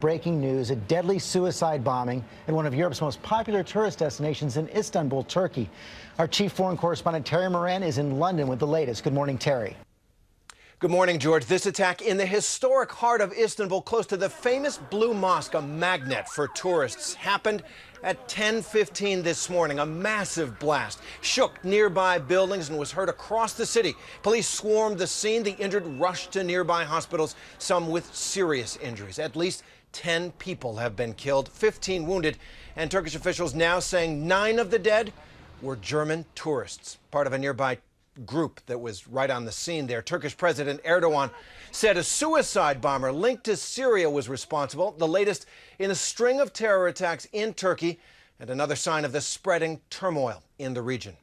Breaking news, a deadly suicide bombing in one of Europe's most popular tourist destinations in Istanbul, Turkey. Our chief foreign correspondent, Terry Moran, is in London with the latest. Good morning, Terry. Good morning, George. This attack in the historic heart of Istanbul, close to the famous Blue Mosque, a magnet for tourists, happened at 10:15 this morning. A massive blast shook nearby buildings and was heard across the city. Police swarmed the scene. The injured rushed to nearby hospitals, some with serious injuries. At least 10 people have been killed, 15 wounded, and Turkish officials now saying 9 of the dead were German tourists, part of a nearby group that was right on the scene there. Turkish President Erdogan said a suicide bomber linked to Syria was responsible, the latest in a string of terror attacks in Turkey and another sign of the spreading turmoil in the region.